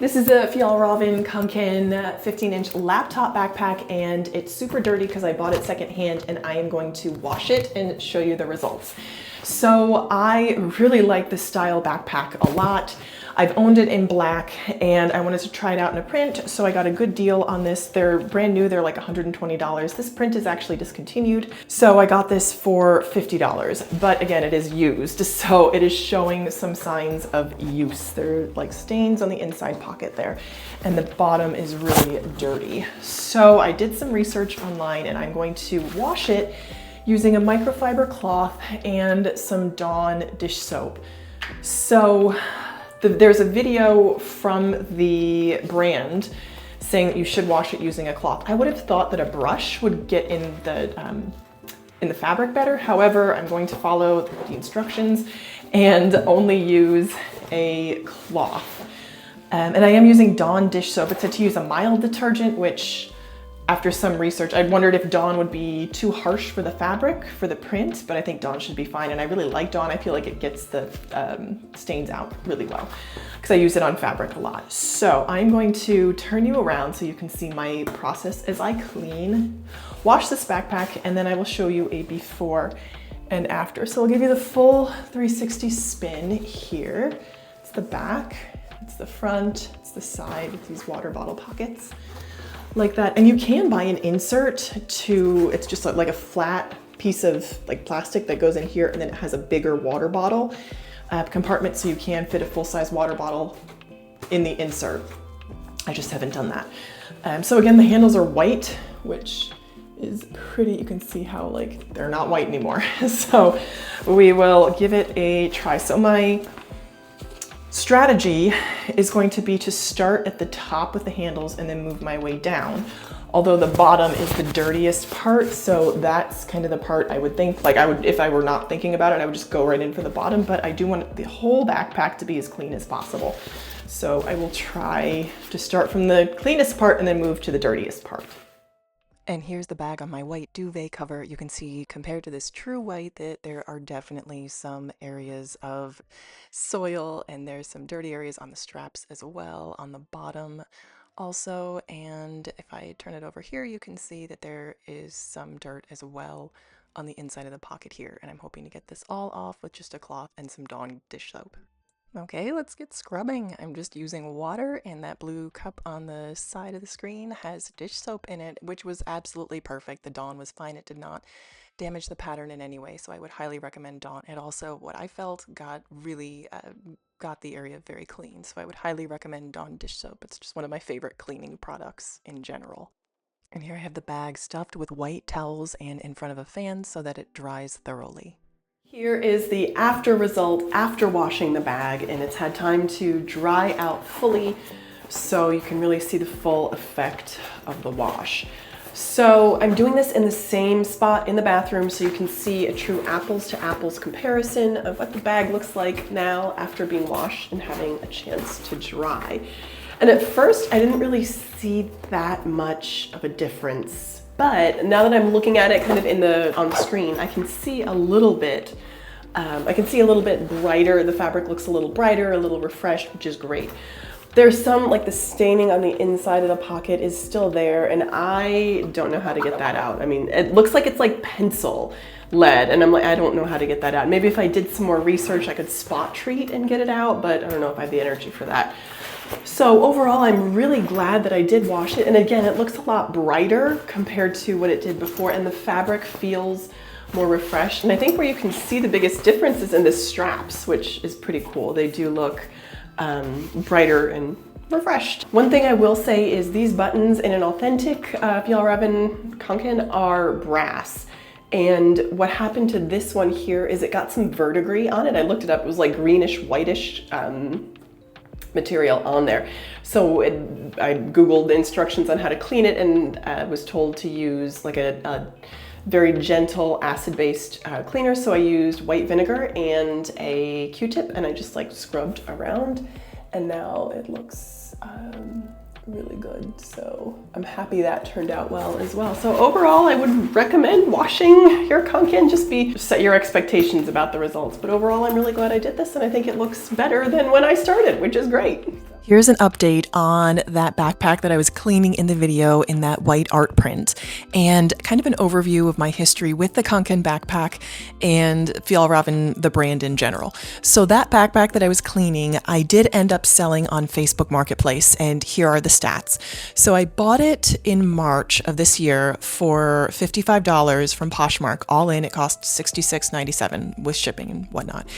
This is a Fjällräven Kånken 15-inch laptop backpack, and it's super dirty because I bought it secondhand, and I am going to wash it and show you the results. So I really like this style backpack a lot. I've owned it in black and I wanted to try it out in a print, so I got a good deal on this. They're brand new, they're like $120. This print is actually discontinued, so I got this for $50, but again, it is used, so it is showing some signs of use. There are like stains on the inside pocket there, and the bottom is really dirty. So I did some research online and I'm going to wash it using a microfiber cloth and some Dawn dish soap. So there's a video from the brand saying that you should wash it using a cloth. I would have thought that a brush would get in the fabric better. However, I'm going to follow the instructions and only use a cloth. And I am using Dawn dish soap. It said to use a mild detergent, which after some research, I wondered if Dawn would be too harsh for the fabric, for the print, but I think Dawn should be fine. And I really like Dawn. I feel like it gets the stains out really well because I use it on fabric a lot. So I'm going to turn you around so you can see my process as I wash this backpack, and then I will show you a before and after. So I'll give you the full 360 spin here. It's the back, it's the front, it's the side with these water bottle pockets. Like that. And you can buy an insert it's just like a flat piece of like plastic that goes in here, and then it has a bigger water bottle compartment, so you can fit a full-size water bottle in the insert. I just haven't done that. So again, the handles are white, which is pretty. You can see how like they're not white anymore. So we will give it a try. So my strategy is going to be to start at the top with the handles and then move my way down. Although the bottom is the dirtiest part, so that's kind of the part I would think, like if I were not thinking about it, I would just go right in for the bottom, but I do want the whole backpack to be as clean as possible. So I will try to start from the cleanest part and then move to the dirtiest part. And here's the bag on my white duvet cover. You can see, compared to this true white, that there are definitely some areas of soil, and there's some dirty areas on the straps as well, on the bottom also. And if I turn it over here, you can see that there is some dirt as well on the inside of the pocket here. And I'm hoping to get this all off with just a cloth and some Dawn dish soap. Okay, let's get scrubbing. I'm just using water, and that blue cup on the side of the screen has dish soap in it, which was absolutely perfect. The Dawn was fine. It did not damage the pattern in any way, so I would highly recommend Dawn. It also, what I felt, got the area very clean, so I would highly recommend Dawn dish soap. It's just one of my favorite cleaning products in general. And here I have the bag stuffed with white towels and in front of a fan so that it dries thoroughly. Here is the after result after washing the bag, and it's had time to dry out fully, so you can really see the full effect of the wash. So I'm doing this in the same spot in the bathroom so you can see a true apples to apples comparison of what the bag looks like now after being washed and having a chance to dry. And at first I didn't really see that much of a difference. But now that I'm looking at it kind of on the screen, I can see a little bit. I can see a little bit brighter. The fabric looks a little brighter, a little refreshed, which is great. There's some, like the staining on the inside of the pocket is still there, and I don't know how to get that out. I mean, it looks like it's like pencil lead, and I'm like, I don't know how to get that out. Maybe if I did some more research, I could spot treat and get it out, but I don't know if I have the energy for that. So overall, I'm really glad that I did wash it. And again, it looks a lot brighter compared to what it did before, and the fabric feels more refreshed. And I think where you can see the biggest difference is in the straps, which is pretty cool. They do look brighter and refreshed. One thing I will say is these buttons in an authentic Fjällräven Kånken are brass. And what happened to this one here is it got some verdigris on it. I looked it up, it was like greenish, whitish material on there. So I Googled the instructions on how to clean it, and was told to use like a very gentle acid-based cleaner. So I used white vinegar and a Q-tip, and I just like scrubbed around, and now it looks really good. So I'm happy that turned out well as well. So overall, I would recommend washing your Kånken. Just set your expectations about the results. But overall, I'm really glad I did this, and I think it looks better than when I started, which is great. Here's an update on that backpack that I was cleaning in the video in that white art print, and kind of an overview of my history with the Kånken backpack and Fjällräven, the brand in general. So that backpack that I was cleaning, I did end up selling on Facebook Marketplace, and here are the stats. So I bought it in March of this year for $55 from Poshmark. All in, it cost $66.97 with shipping and whatnot.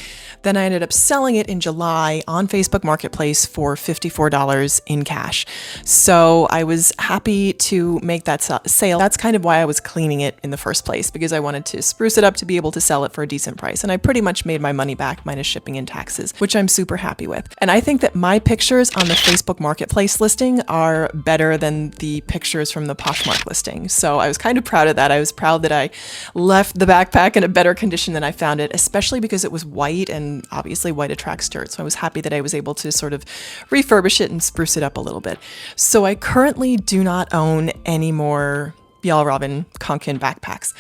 Then I ended up selling it in July on Facebook Marketplace for $54 in cash. So I was happy to make that sale. That's kind of why I was cleaning it in the first place, because I wanted to spruce it up to be able to sell it for a decent price. And I pretty much made my money back minus shipping and taxes, which I'm super happy with. And I think that my pictures on the Facebook Marketplace listing are better than the pictures from the Poshmark listing. So I was kind of proud of that. I was proud that I left the backpack in a better condition than I found it, especially because it was white, and obviously white attracts dirt. So I was happy that I was able to sort of refurbish it and spruce it up a little bit. So I currently do not own any more Fjällräven Kånken backpacks.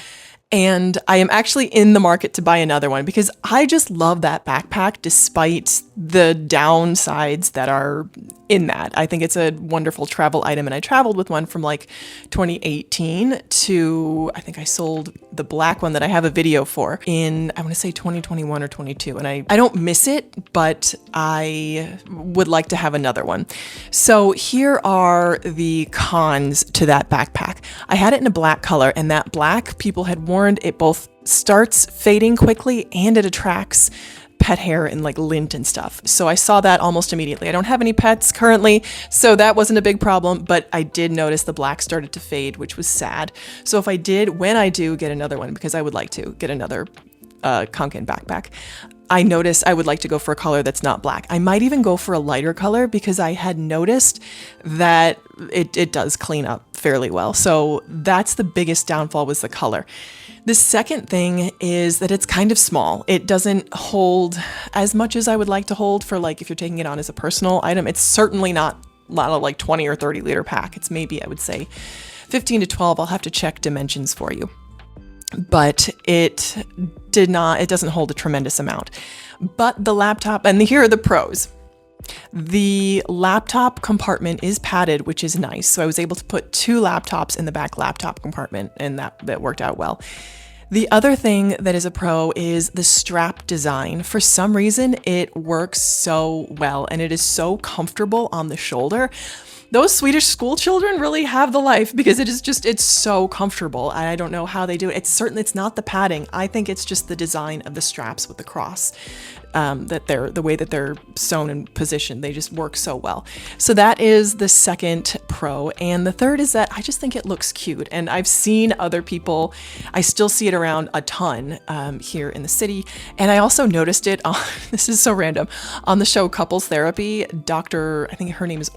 And I am actually in the market to buy another one because I just love that backpack despite the downsides that are in that. I think it's a wonderful travel item, and I traveled with one from like 2018 to, I think I sold the black one that I have a video for in, I want to say 2021 or 22. And I don't miss it, but I would like to have another one. So here are the cons to that backpack. I had it in a black color, and that black, people had warned, it both starts fading quickly and it attracts pet hair and like lint and stuff. So I saw that almost immediately. I don't have any pets currently, so that wasn't a big problem, but I did notice the black started to fade, which was sad. So if I did, when I do get another one, because I would like to get another Kånken backpack, I noticed I would like to go for a color that's not black. I might even go for a lighter color because I had noticed that it does clean up fairly well. So that's the biggest downfall, was the color. The second thing is that it's kind of small. It doesn't hold as much as I would like to hold for, like, if you're taking it on as a personal item. It's certainly not a like 20 or 30 liter pack. It's maybe, I would say 15 to 12. I'll have to check dimensions for you. But it doesn't hold a tremendous amount. But the laptop, and here are the pros. The laptop compartment is padded, which is nice. So I was able to put 2 laptops in the back laptop compartment, and that worked out well. The other thing that is a pro is the strap design. For some reason, it works so well, and it is so comfortable on the shoulder. Those Swedish school children really have the life, because it's so comfortable. I don't know how they do it. It's not the padding. I think it's just the design of the straps with the cross, the way that they're sewn and positioned. They just work so well. So that is the second pro. And the third is that I just think it looks cute. And I've seen other people, I still see it around a ton here in the city. And I also noticed it on, this is so random, on the show Couples Therapy. I think her name is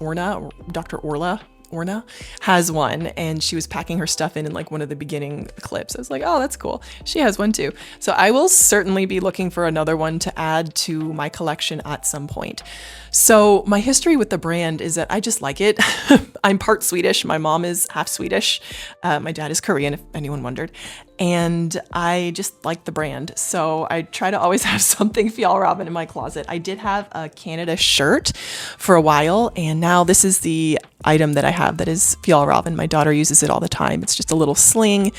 Dr. Orna has one, and she was packing her stuff in like one of the beginning clips. I was like, oh, that's cool. She has one too. So I will certainly be looking for another one to add to my collection at some point. So my history with the brand is that I just like it. I'm part Swedish. My mom is half Swedish. My dad is Korean, if anyone wondered. And I just like the brand. So I try to always have something Fjällräven in my closet. I did have a Canada shirt for a while, and now this is the item that I have that is Fjällräven. My daughter uses it all the time. It's just a little sling.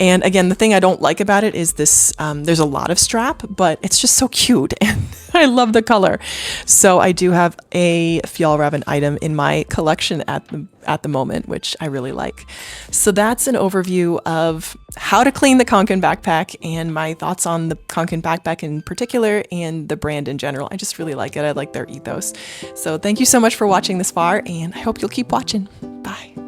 And again, the thing I don't like about it is this, there's a lot of strap, but it's just so cute, and I love the color. So I do have a Fjällräven item in my collection at the moment, which I really like. So that's an overview of how to clean the Kånken backpack and my thoughts on the Kånken backpack in particular and the brand in general. I just really like it. I like their ethos. So thank you so much for watching this far, and I hope you'll keep watching. Bye.